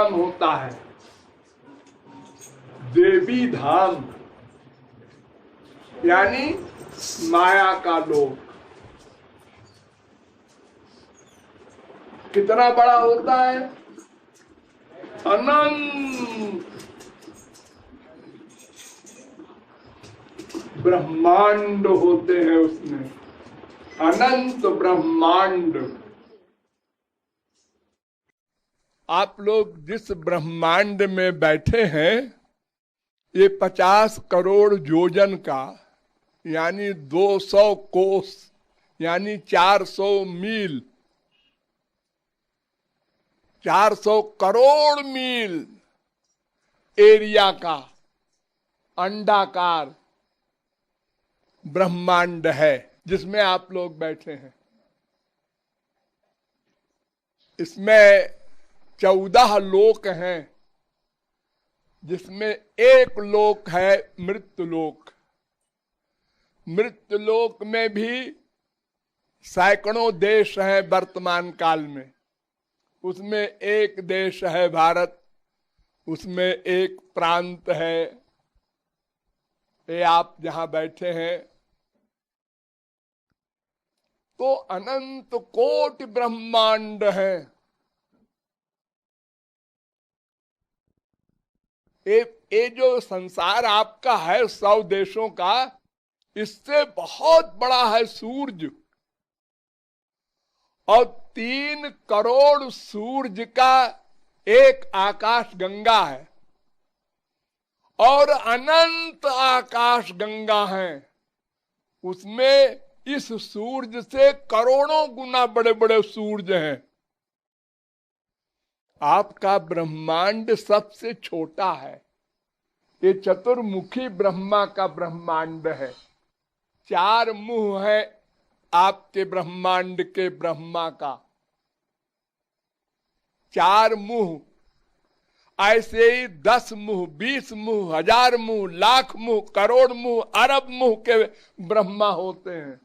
नाम होता है देवी धाम, यानी माया का लोक। कितना बड़ा होता है? अनंत ब्रह्मांड होते हैं उसमें, अनंत ब्रह्मांड। आप लोग जिस ब्रह्मांड में बैठे हैं, ये 50 करोड़ योजन का, यानी 200 कोस, यानी 400 मील, 400 करोड़ मील एरिया का अंडाकार ब्रह्मांड है जिसमें आप लोग बैठे हैं। इसमें 14 लोक हैं, जिसमें एक लोक है मृत्यु लोक। मृत्यु लोक में भी सैकड़ों देश हैं वर्तमान काल में। उसमें एक देश है भारत, उसमें एक प्रांत है ये आप जहां बैठे हैं। तो अनंत कोटि ब्रह्मांड है। ये जो संसार आपका है 100 देशों का, इससे बहुत बड़ा है सूरज, और 3 करोड़ सूरज का एक आकाश गंगा है, और अनंत आकाश गंगा है। उसमें इस सूरज से करोड़ों गुना बड़े बड़े सूरज हैं। आपका ब्रह्मांड सबसे छोटा है। ये चतुर्मुखी ब्रह्मा का ब्रह्मांड है। 4 मुंह है आपके ब्रह्मांड के ब्रह्मा का, 4 मुंह। ऐसे ही 10 मुंह, 20 मुंह, 1000 मुंह, लाख मुंह, करोड़ मुंह, अरब मुंह के ब्रह्मा होते हैं।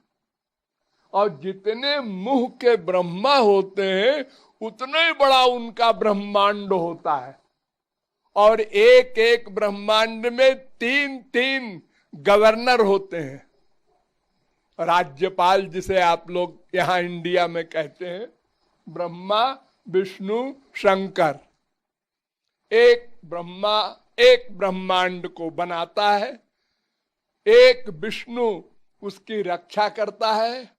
और जितने मुंह के ब्रह्मा होते हैं, उतना ही बड़ा उनका ब्रह्मांड होता है। और एक एक ब्रह्मांड में 3-3 गवर्नर होते हैं, राज्यपाल जिसे आप लोग यहां इंडिया में कहते हैं। ब्रह्मा, विष्णु, शंकर। एक ब्रह्मा एक ब्रह्मांड को बनाता है, एक विष्णु उसकी रक्षा करता है,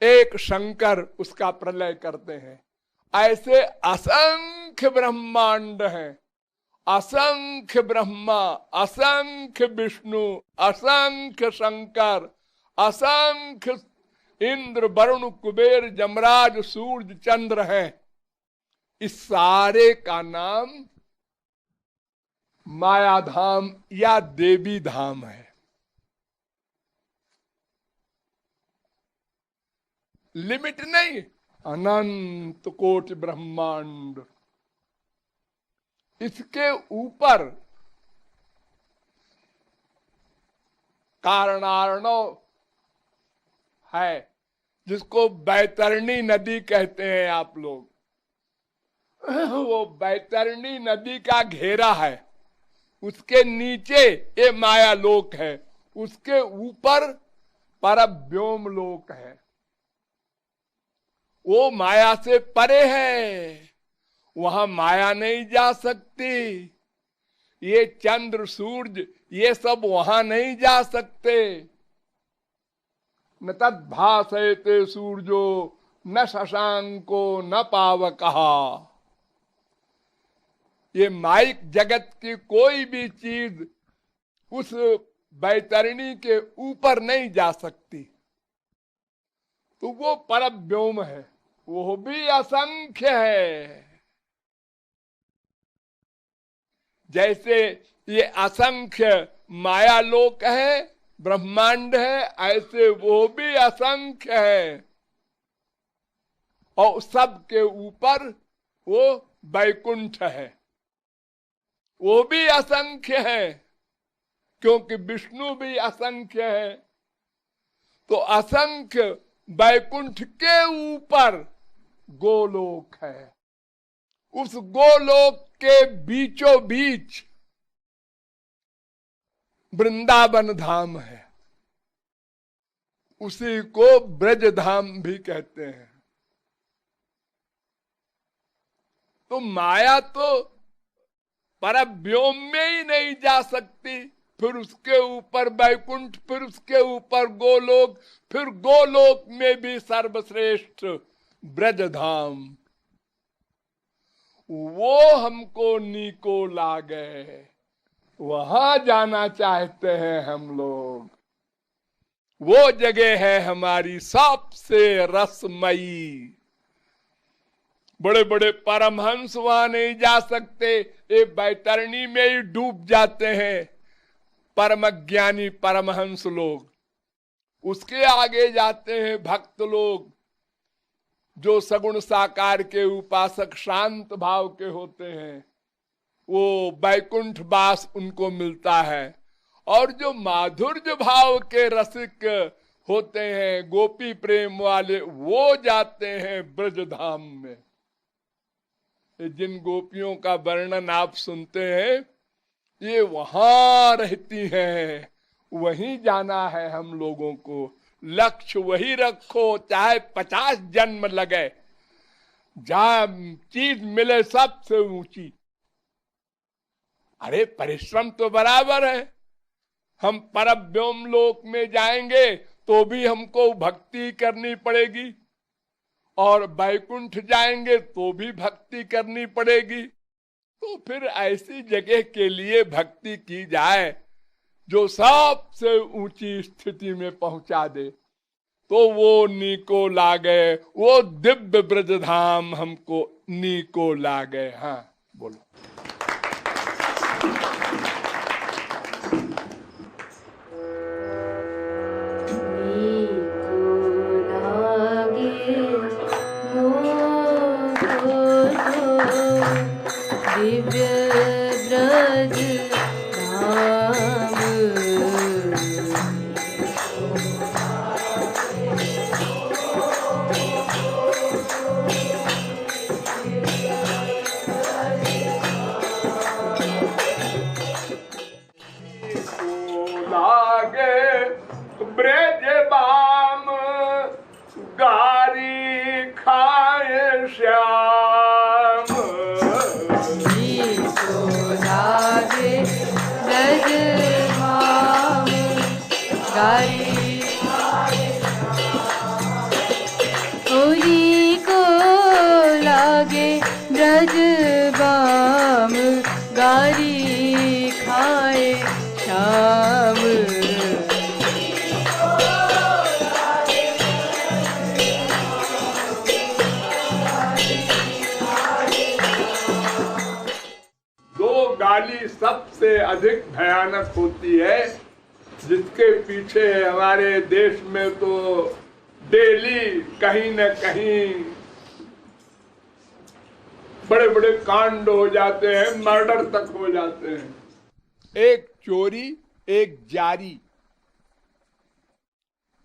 एक शंकर उसका प्रलय करते हैं। ऐसे असंख्य ब्रह्मांड हैं। असंख्य ब्रह्मा, असंख्य विष्णु, असंख्य शंकर, असंख्य इंद्र, वरुण, कुबेर, जमराज, सूर्य, चंद्र हैं। इस सारे का नाम माया धाम या देवी धाम है। लिमिट नहीं, अनंत कोटि ब्रह्मांड। इसके ऊपर कारणार्णव है, जिसको बैतरणी नदी कहते हैं आप लोग। वो बैतरणी नदी का घेरा है, उसके नीचे ये माया लोक है, उसके ऊपर परव्योम लोक है। वो माया से परे है, वहां माया नहीं जा सकती। ये चंद्र, सूरज, ये सब वहां नहीं जा सकते। न तद भासयते सूर्यो न शशांको न पावकः। ये माइक जगत की कोई भी चीज उस बैतरणी के ऊपर नहीं जा सकती। तो वो परव्योम है, वो भी असंख्य है। जैसे ये असंख्य माया लोक है, ब्रह्मांड है, ऐसे वो भी असंख्य है। और सबके ऊपर वो वैकुंठ है, वो भी असंख्य है, क्योंकि विष्णु भी असंख्य है। तो असंख्य वैकुंठ के ऊपर गोलोक है। उस गोलोक के बीचों बीच वृंदावन धाम है, उसी को ब्रज धाम भी कहते हैं। तो माया तो परव्योम में ही नहीं जा सकती, फिर उसके ऊपर वैकुंठ, फिर उसके ऊपर गोलोक, फिर गोलोक में भी सर्वश्रेष्ठ ब्रज धाम, वो हमको नीको लागे, वहां जाना चाहते हैं हम लोग। वो जगह है हमारी सबसे रसमयी। बड़े बड़े परमहंस वहां नहीं जा सकते, ये बैतरणी में ही डूब जाते हैं परम ज्ञानी परमहंस लोग। उसके आगे जाते हैं भक्त लोग, जो सगुण साकार के उपासक शांत भाव के होते हैं, वो वैकुंठ वास उनको मिलता है। और जो माधुर्य भाव के रसिक होते हैं, गोपी प्रेम वाले, वो जाते हैं ब्रजधाम में। जिन गोपियों का वर्णन आप सुनते हैं, ये वहां रहती हैं, वहीं जाना है हम लोगों को। लक्ष्य वही रखो, चाहे 50 जन्म लगे, जहां चीज मिले सबसे ऊंची। अरे परिश्रम तो बराबर है, हम परव्योम लोक में जाएंगे तो भी हमको भक्ति करनी पड़ेगी, और वैकुंठ जाएंगे तो भी भक्ति करनी पड़ेगी। तो फिर ऐसी जगह के लिए भक्ति की जाए जो सबसे ऊंची स्थिति में पहुंचा दे, तो वो नीको लागे, वो दिव्य ब्रजधाम हमको नीको लागे। हाँ बोलो। ब्रज बाम गारी खाए श्याम, लागे ब्रज बाम गारी होली को लागे ब्रज बाम गारी खाए श्याम। गाली सबसे अधिक भयानक होती है, जिसके पीछे हमारे देश में तो डेली कहीं न कहीं बड़े बड़े कांड हो जाते हैं, मर्डर तक हो जाते हैं। एक चोरी, एक जारी,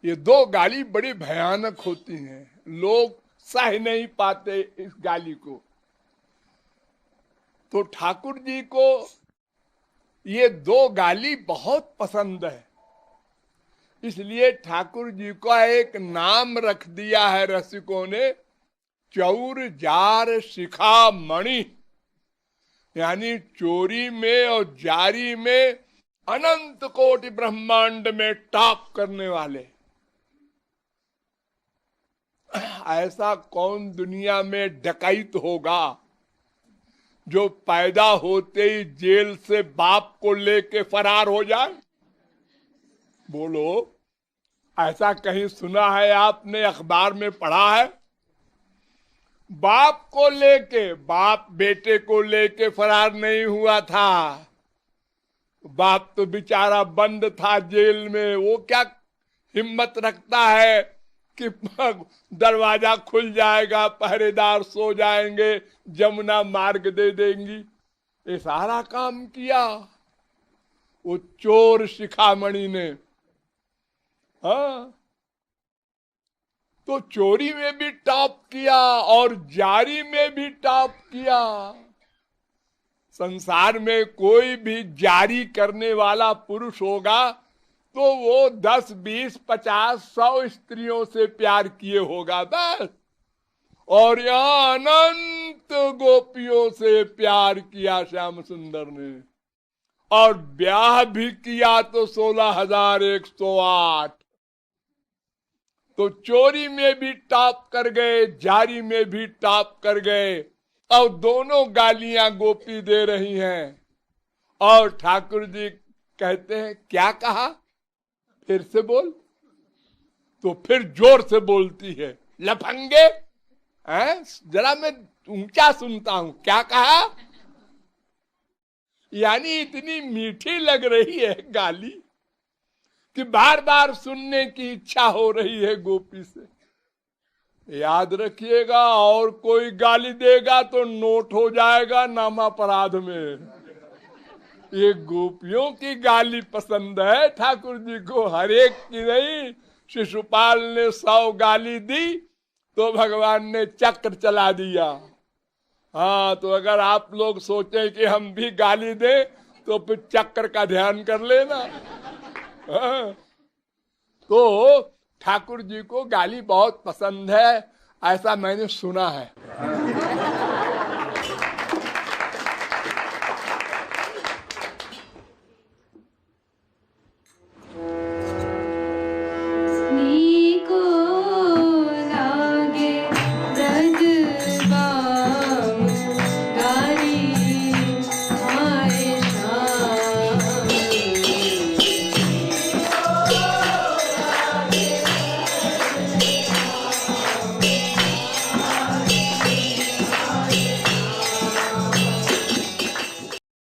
ये दो गाली बड़ी भयानक होती हैं, लोग सह नहीं पाते इस गाली को। तो ठाकुर जी को ये दो गाली बहुत पसंद है, इसलिए ठाकुर जी का एक नाम रख दिया है रसिकों ने, चौर जार शिखा मणि, यानी चोरी में और जारी में अनंत कोटि ब्रह्मांड में टॉप करने वाले। ऐसा कौन दुनिया में डकैत होगा जो पैदा होते ही जेल से बाप को लेके फरार हो जाए? बोलो, ऐसा कहीं सुना है आपने, अखबार में पढ़ा है? बाप को लेके, बाप बेटे को लेके फरार नहीं हुआ था, बाप तो बेचारा बंद था जेल में। वो क्या हिम्मत रखता है कि दरवाजा खुल जाएगा, पहरेदार सो जाएंगे, जमुना मार्ग दे देंगी। ये सारा काम किया वो चोर शिखामणि ने। हाँ, तो चोरी में भी टॉप किया और जारी में भी टॉप किया। संसार में कोई भी जारी करने वाला पुरुष होगा तो वो 10, 20, 50, 100 स्त्रियों से प्यार किए होगा बस। और यहाँ अनंत गोपियों से प्यार किया श्याम सुंदर ने, और ब्याह भी किया तो 16,108। तो चोरी में भी टॉप कर गए, जारी में भी टॉप कर गए, और दोनों गालियां गोपी दे रही हैं। और ठाकुर जी कहते हैं क्या कहा, फिर से बोल। तो फिर जोर से बोलती है, लफंगे हैं, जरा मैं ऊंचा सुनता हूं, क्या कहा। यानी इतनी मीठी लग रही है गाली कि बार बार सुनने की इच्छा हो रही है गोपी से। याद रखिएगा, और कोई गाली देगा तो नोट हो जाएगा नाम अपराध में। ये गोपियों की गाली पसंद है ठाकुर जी को, हर एक की नहीं। शिशुपाल ने 100 गाली दी तो भगवान ने चक्र चला दिया। हाँ, तो अगर आप लोग सोचें कि हम भी गाली दें तो फिर चक्र का ध्यान कर लेना। हाँ, तो ठाकुर जी को गाली बहुत पसंद है, ऐसा मैंने सुना है।